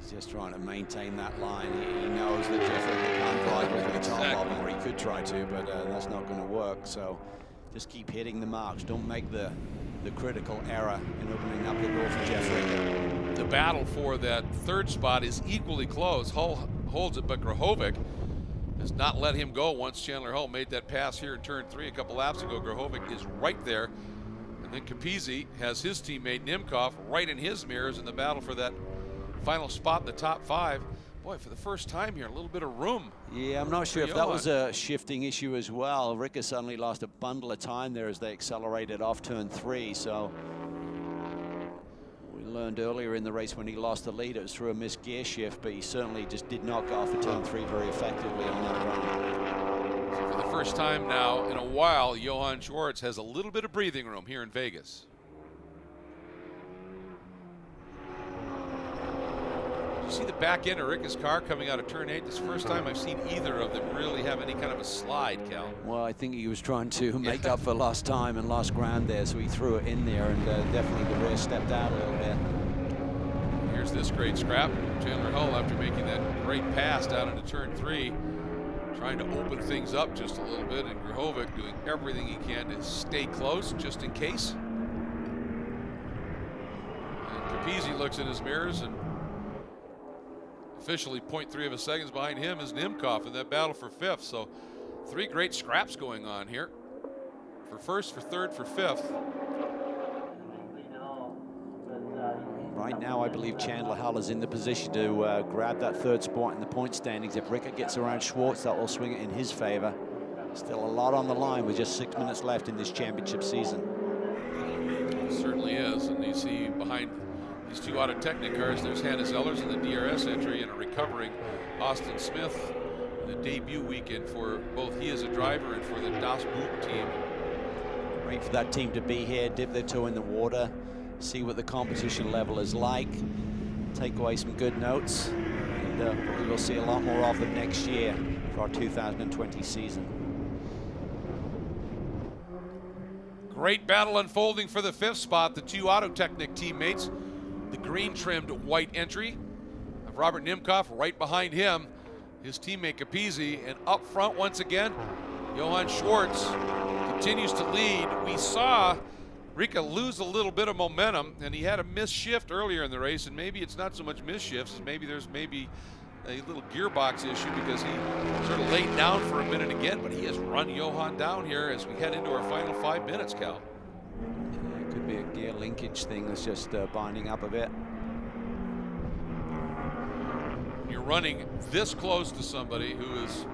He's just trying to maintain that line. He knows that Jeffrey can't drive over the top of him, or he could try to, but that's not going to work. So just keep hitting the marks. Don't make the critical error in opening up the door for Jeffrey. The battle for that third spot is equally close. Hull holds it, but Grahovic does not let him go once Chandler Hull made that pass here in turn 3 a couple laps ago. Grahovic is right there. And then Capizzi has his teammate Nimkov right in his mirrors in the battle for that final spot in the top 5. Boy, for the first time here, a little bit of room. Yeah, I'm not sure if that was a shifting issue as well. Ricka suddenly lost a bundle of time there as they accelerated off turn 3. So we learned earlier in the race when he lost the lead, it was through a missed gear shift, but he certainly just did not go off of turn 3 very effectively on that run. So for the first time now in a while, Johann Schwartz has a little bit of breathing room here in Vegas. You see the back end of Ricka's car coming out of turn 8. This is the first time I've seen either of them really have any kind of a slide, Cal. Well, I think he was trying to make up for lost time and lost ground there, so he threw it in there, and definitely the rear stepped out a little bit. Here's this great scrap. Chandler Hull, after making that great pass down into turn 3, trying to open things up just a little bit, and Grahovic doing everything he can to stay close just in case. And Capizzi looks in his mirrors, and officially 0.3 of a seconds behind him is Nimkov in that battle for 5th. So 3 great scraps going on here. For 1st, for 3rd, for 5th. Right now, I believe Chandler Hull is in the position to grab that 3rd spot in the point standings. If Ricka gets around Schwartz, that will swing it in his favor. Still a lot on the line with just 6 minutes left in this championship season. It certainly is. And you see behind these 2 Auto Technic cars, there's Hannes Ellers in the DRS entry and a recovering Austin Smith in the debut weekend for both he as a driver and for the Das Boot team. Great for that team to be here, dip their toe in the water, see what the competition level is like, take away some good notes, and we'll see a lot more of them next year for our 2020 season. Great battle unfolding for the 5th spot. The 2 Auto Technic teammates. The green trimmed white entry of Robert Nimkov right behind him, his teammate Capizzi, and up front once again, Johann Schwartz continues to lead. We saw Ricka lose a little bit of momentum, and he had a missed shift earlier in the race, and maybe it's not so much missed shifts, maybe there's a little gearbox issue because he sort of laid down for a minute again, but he has run Johann down here as we head into our final 5 minutes, Cal. Could be a gear linkage thing that's just binding up a bit. You're running this close to somebody who is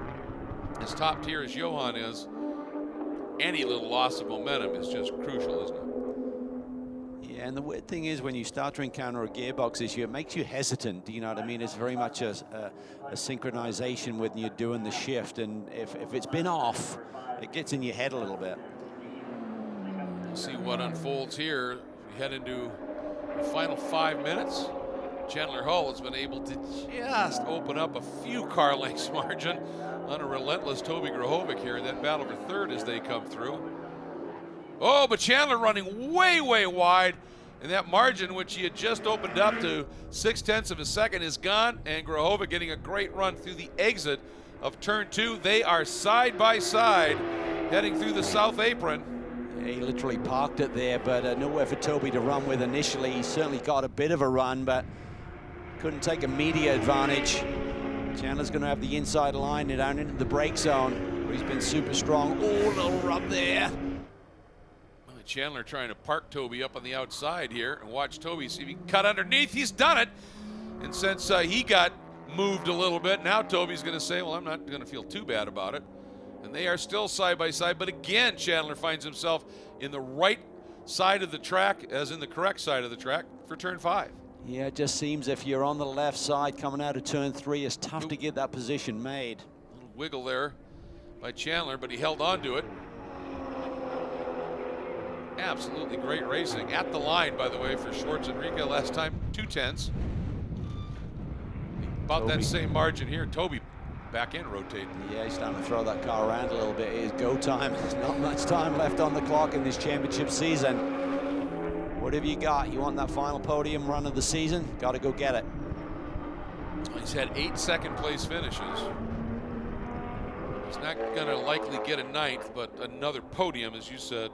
as top tier as Johann is. Any little loss of momentum is just crucial, isn't it? Yeah, and the weird thing is when you start to encounter a gearbox issue, it makes you hesitant. Do you know what I mean? It's very much a synchronization when you're doing the shift, and if it's been off, it gets in your head a little bit. We'll see what unfolds here. We head into the final 5 minutes. Chandler Hull has been able to just open up a few car lengths margin on a relentless Toby Grahovic here in that battle for third as they come through. Oh, but Chandler running way, way wide. And that margin, which he had just opened up to 0.6 of a second, is gone. And Grahovic getting a great run through the exit of turn 2. They are side by side heading through the south apron. Yeah, he literally parked it there, but nowhere for Toby to run with initially. He certainly got a bit of a run, but couldn't take immediate advantage. Chandler's going to have the inside line and down into the brake zone, where he's been super strong. Oh, a little rub there. Chandler trying to park Toby up on the outside here and watch Toby see if he can cut underneath. He's done it. And since he got moved a little bit, now Toby's going to say, well, I'm not going to feel too bad about it. And they are still side by side. But again, Chandler finds himself in the right side of the track, as in the correct side of the track for turn 5. Yeah, it just seems if you're on the left side coming out of turn 3, it's tough to get that position made. A little wiggle there by Chandler, but he held on to it. Absolutely great racing. At the line, by the way, for Schwartz and Rika last time, 2/10. About Toby. that same margin here. Toby back in rotating. Yeah, he's starting to throw that car around a little bit. It is go time. There's not much time left on the clock in this championship season. Whatever you got, you want that final podium run of the season, got to go get it. He's had 8 second-place finishes. He's not going to likely get a 9th, but another podium, as you said,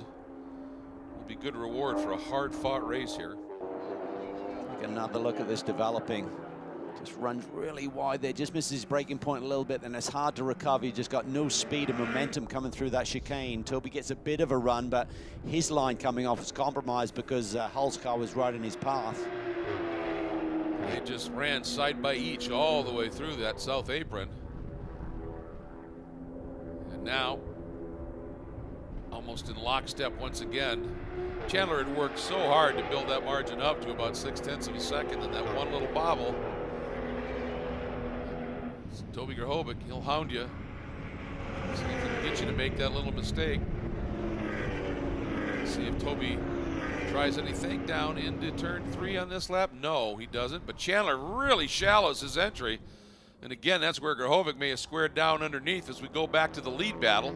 be good reward for a hard-fought race here. Get another look at this developing. Just runs really wide there, just misses his braking point a little bit, and it's hard to recover. He just got no speed and momentum coming through that chicane. Toby gets a bit of a run, but his line coming off was compromised because Hull's car was right in his path. They just ran side by each all the way through that south apron. And now, almost in lockstep once again. Chandler had worked so hard to build that margin up to about 0.6 of a second, and that one little bobble. Toby Grahovic, he'll hound you. See if he can get you to make that little mistake. See if Toby tries anything down into turn 3 on this lap. No, he doesn't, but Chandler really shallows his entry. And again, that's where Grahovic may have squared down underneath as we go back to the lead battle.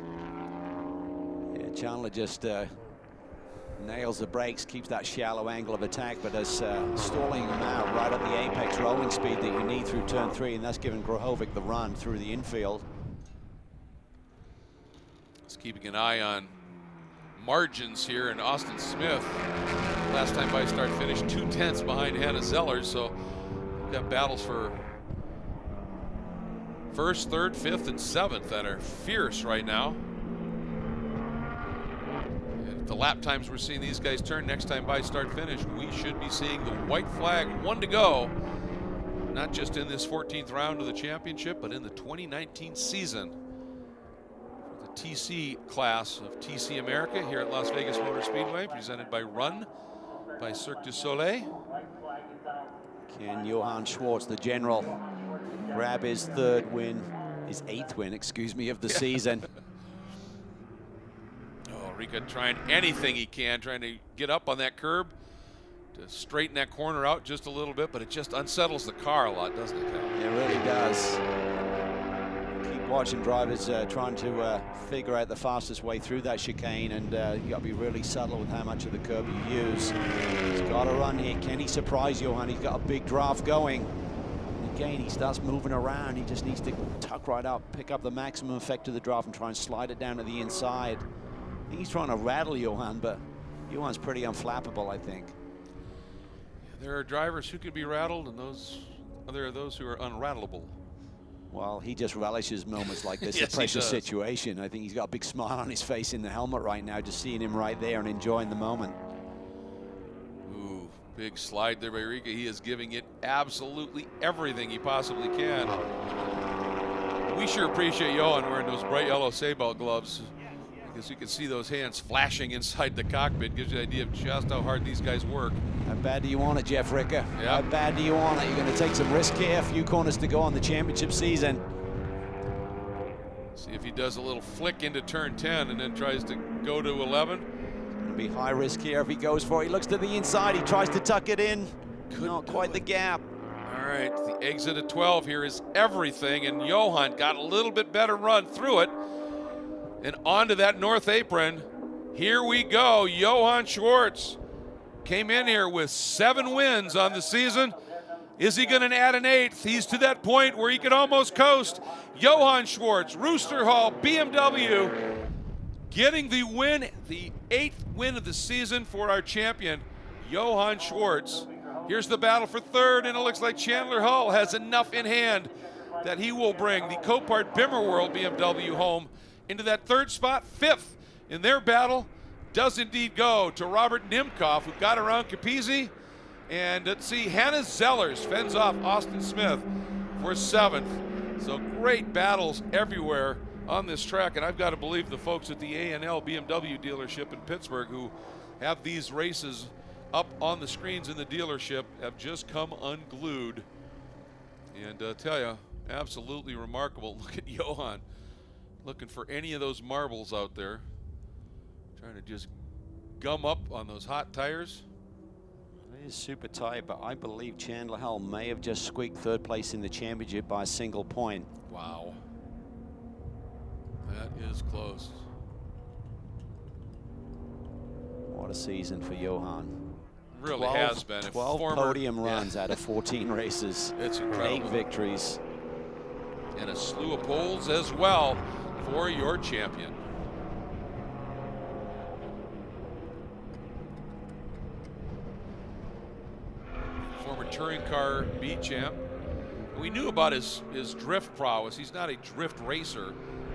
Yeah, Chandler just nails the brakes, keeps that shallow angle of attack, but is stalling him out right at the apex rolling speed that you need through turn 3, and that's giving Grahovic the run through the infield. Just keeping an eye on margins here, and Austin Smith, last time by start finished 2/10 behind Hannah Zeller, so we've got battles for 1st, 3rd, 5th, and 7th that are fierce right now. The lap times we're seeing these guys turn next time by start finish, we should be seeing the white flag, 1 to go, not just in this 14th round of the championship, but in the 2019 season. The TC class of TC America here at Las Vegas Motor Speedway, presented by Run by Cirque du Soleil. Can Johann Schwartz, the general, grab his 8th win, excuse me, of the season? Rika trying anything he can, trying to get up on that curb to straighten that corner out just a little bit, but it just unsettles the car a lot, doesn't it, Cal? It really does. Keep watching drivers trying to figure out the fastest way through that chicane, and you got to be really subtle with how much of the curb you use. He's got to run here. Can he surprise Johan? He's got a big draft going. And again, he starts moving around. He just needs to tuck right up, pick up the maximum effect of the draft, and try and slide it down to the inside. I think he's trying to rattle Johan, but Johan's pretty unflappable, I think. There are drivers who could be rattled, and there are those who are unrattleable. Well, he just relishes moments like this, Yes, a pressure situation. I think he's got a big smile on his face in the helmet right now, just seeing him right there and enjoying the moment. Ooh, big slide there by Rika. He is giving it absolutely everything he possibly can. We sure appreciate Johan wearing those bright yellow Seatbelt gloves, because you can see those hands flashing inside the cockpit. Gives you an idea of just how hard these guys work. How bad do you want it, Jeff Ricker? Yep. How bad do you want it? You're going to take some risk here, a few corners to go on the championship season. See if he does a little flick into turn 10 and then tries to go to 11. It'll be high risk here if he goes for it. He looks to the inside, he tries to tuck it in. Not quite the gap. right, the exit at 12 here is everything, and Johan got a little bit better run through it. And onto that north apron. Here we go. Johan Schwartz came in here with 7 wins on the season. Is he going to add an 8th? He's to that point where he could almost coast. Johan Schwartz, Rooster Hall, BMW, getting the win, the 8th win of the season for our champion, Johan Schwartz. Here's the battle for 3rd, and it looks like Chandler Hull has enough in hand that he will bring the Copart Bimmer World BMW home into that 3rd spot. 5th in their battle does indeed go to Robert Nimkoff, who got around Capizzi. And let's see, Hannah Zellers fends off Austin Smith for 7th. So great battles everywhere on this track, and I've got to believe the folks at the A&L BMW dealership in Pittsburgh, who have these races up on the screens in the dealership, have just come unglued. And tell you, absolutely remarkable. Look at Johan looking for any of those marbles out there, trying to just gum up on those hot tires. It is super tight, but I believe Chandler Hull may have just squeaked 3rd place in the championship by a single point. Wow. That is close. What a season for Johan. Really has been. 12 podium runs out of 14 races. It's incredible. 8 victories. And a slew of poles as well for your champion. Former touring car beat champ. We knew about his drift prowess. He's not a drift racer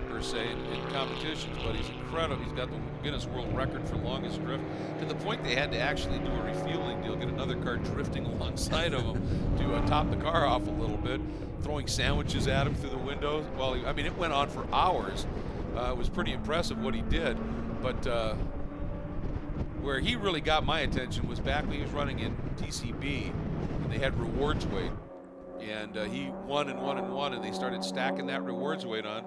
per se in competitions, but he's incredible. He's got the Guinness World Record for longest drift, to the point they had to actually do a refueling deal, get another car drifting alongside of him to top the car off a little bit, throwing sandwiches at him through the windows. Well, I mean, it went on for hours. It was pretty impressive what he did, but where he really got my attention was back when he was running in TCB, and they had rewards weight, and he won and won and won, and they started stacking that rewards weight on.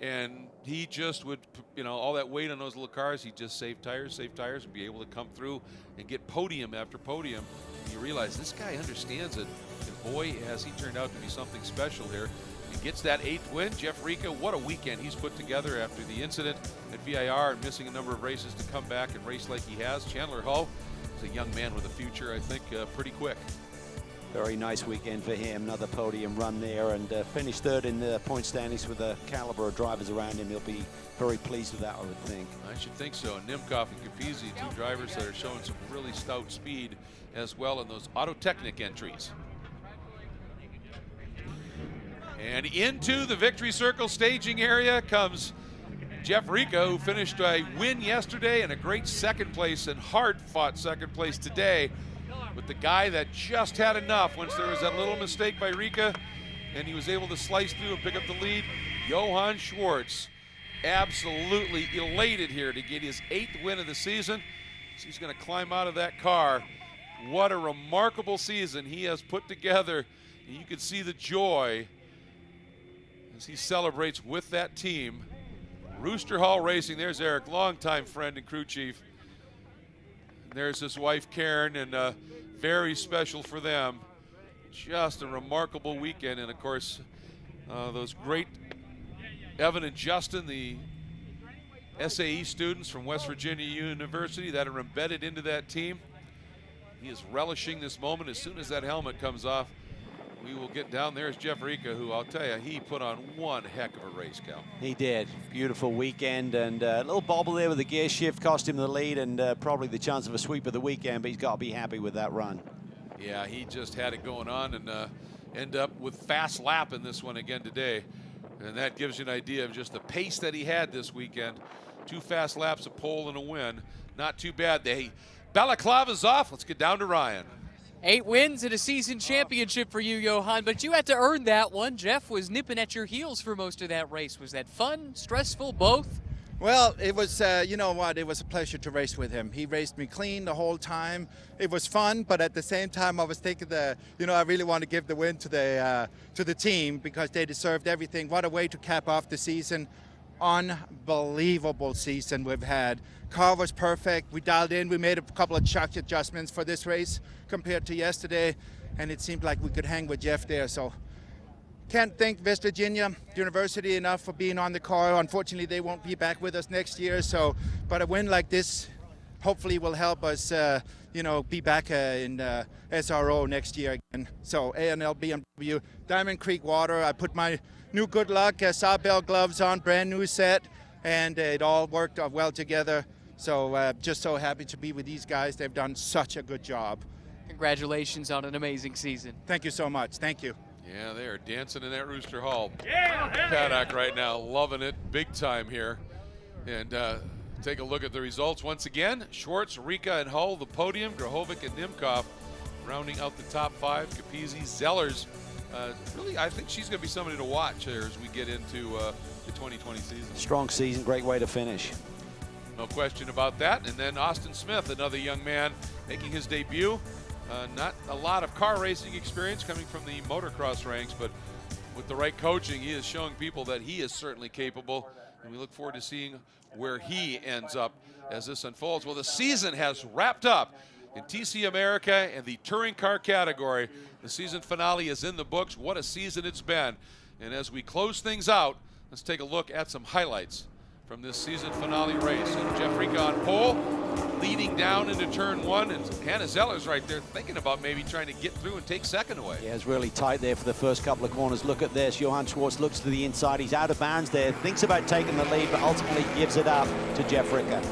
And he just would, you know, all that weight on those little cars, he'd just save tires, and be able to come through and get podium after podium. And you realize this guy understands it. And boy, has he turned out to be something special here. He gets that 8th win. Jeff Rica, what a weekend he's put together after the incident at VIR and missing a number of races to come back and race like he has. Chandler Hull is a young man with a future, I think, pretty quick. Very nice weekend for him. Another podium run there, and finished 3rd in the point standings with the caliber of drivers around him. He'll be very pleased with that, I would think. I should think so. And Nimkoff and Capizzi, 2 drivers that are showing some really stout speed as well in those Auto Technic entries. And into the victory circle staging area comes Jeff Rica, who finished a win yesterday and a great 2nd place and hard-fought 2nd place today, with the guy that just had enough once there was that little mistake by Rica, and he was able to slice through and pick up the lead. Johan Schwartz, absolutely elated here to get his 8th win of the season. So he's going to climb out of that car. What a remarkable season he has put together. And you can see the joy as he celebrates with that team. Rooster Hall Racing, there's Eric, longtime friend and crew chief. And there's his wife, Karen, and very special for them. Just a remarkable weekend. And, of course, those great Evan and Justin, the SAE students from West Virginia University that are embedded into that team. He is relishing this moment. As soon as that helmet comes off, we will get down. There's Jeff Rica, who I'll tell you, he put on one heck of a race, Cal. He did. Beautiful weekend, and a little bobble there with the gear shift cost him the lead and probably the chance of a sweep of the weekend, but he's got to be happy with that run. Yeah, he just had it going on and end up with fast lap in this one again today. And that gives you an idea of just the pace that he had this weekend. 2 fast laps, a pole, and a win. Not too bad. Balaclava's off. Let's get down to Ryan. 8 wins and a season championship for you, Johan, but you had to earn that one. Jeff was nipping at your heels for most of that race. Was that fun, stressful, both? Well, it was, you know what, it was a pleasure to race with him. He raced me clean the whole time. It was fun, but at the same time, I was thinking that, you know, I really want to give the win to the team because they deserved everything. What a way to cap off the season. unbelievable season we've had. Car was perfect. We dialed in. We made a couple of track adjustments for this race compared to yesterday, and it seemed like we could hang with Jeff there. So can't thank West Virginia University enough for being on the car. Unfortunately, they won't be back with us next year. So, but a win like this hopefully will help us, be back in SRO next year again. So A&L, BMW, Diamond Creek Water. I put my new Good Luck Sawbell gloves on, brand new set, and it all worked well together. So just so happy to be with these guys. They've done such a good job. Congratulations on an amazing season. Thank you so much. Thank you. Yeah, they are dancing in that Rooster Hall paddock right now, loving it big time here. And take a look at the results once again. Schwartz, Rika, and Hull, the podium. Grahovic and Nimkov rounding out the top 5. Capizzi, Zellers. Really, I think she's going to be somebody to watch here as we get into the 2020 season. Strong season, great way to finish. No question about that. And then Austin Smith, another young man making his debut. Not a lot of car racing experience coming from the motocross ranks, but with the right coaching, he is showing people that he is certainly capable. And we look forward to seeing where he ends up as this unfolds. Well, the season has wrapped up in TC America and the touring car category. The season finale is in the books. What a season it's been. And as we close things out, let's take a look at some highlights from this season finale race. And Jeff Rika on pole, leading down into turn 1, and Hannah Zeller's right there thinking about maybe trying to get through and take second away. Yeah, it's really tight there for the first couple of corners. Look at this. Johann Schwartz looks to the inside. He's out of bounds there, thinks about taking the lead, but ultimately gives it up to Jeff Rika.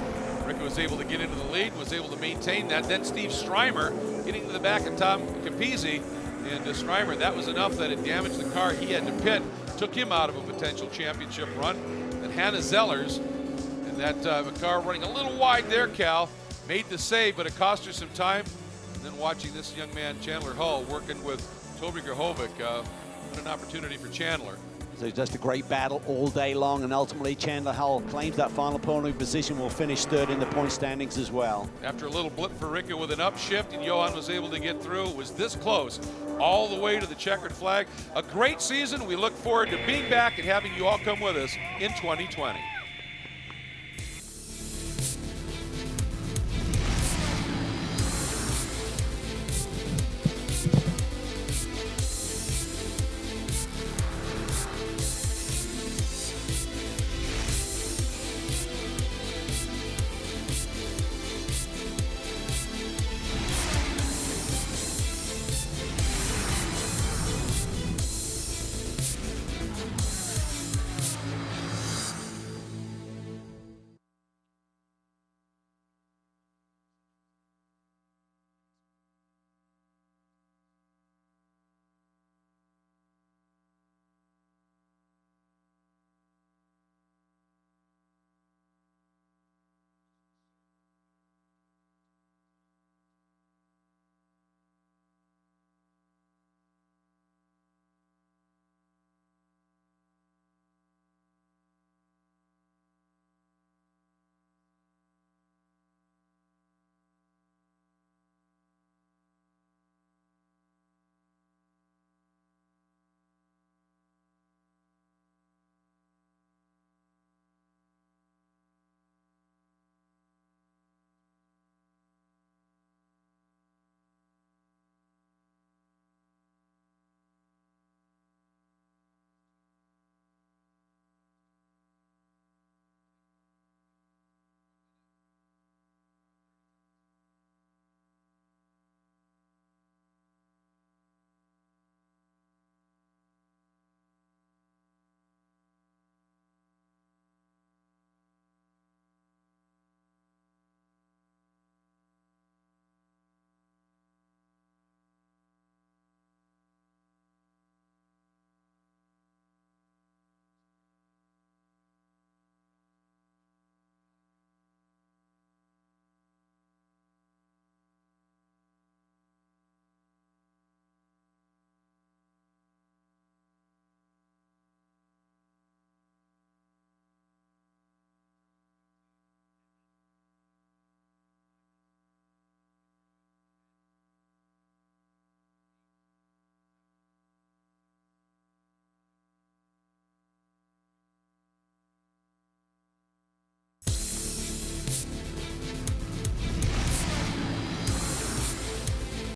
Rika was able to get into the lead, was able to maintain that. Then Steve Strymer getting to the back of Tom Capizzi. And Strymer, that was enough that it damaged the car. He had to pit, took him out of a potential championship run. And Hannah Zellers, and that car running a little wide there, Cal, made the save, but it cost her some time. And then watching this young man, Chandler Hull, working with Toby Grahovic, what an opportunity for Chandler. So just a great battle all day long, and ultimately Chandler Hull claims that final podium position, will finish 3rd in the point standings as well. After a little blip for Rika with an upshift, and Johan was able to get through. It was this close all the way to the checkered flag. A great season. We look forward to being back and having you all come with us in 2020.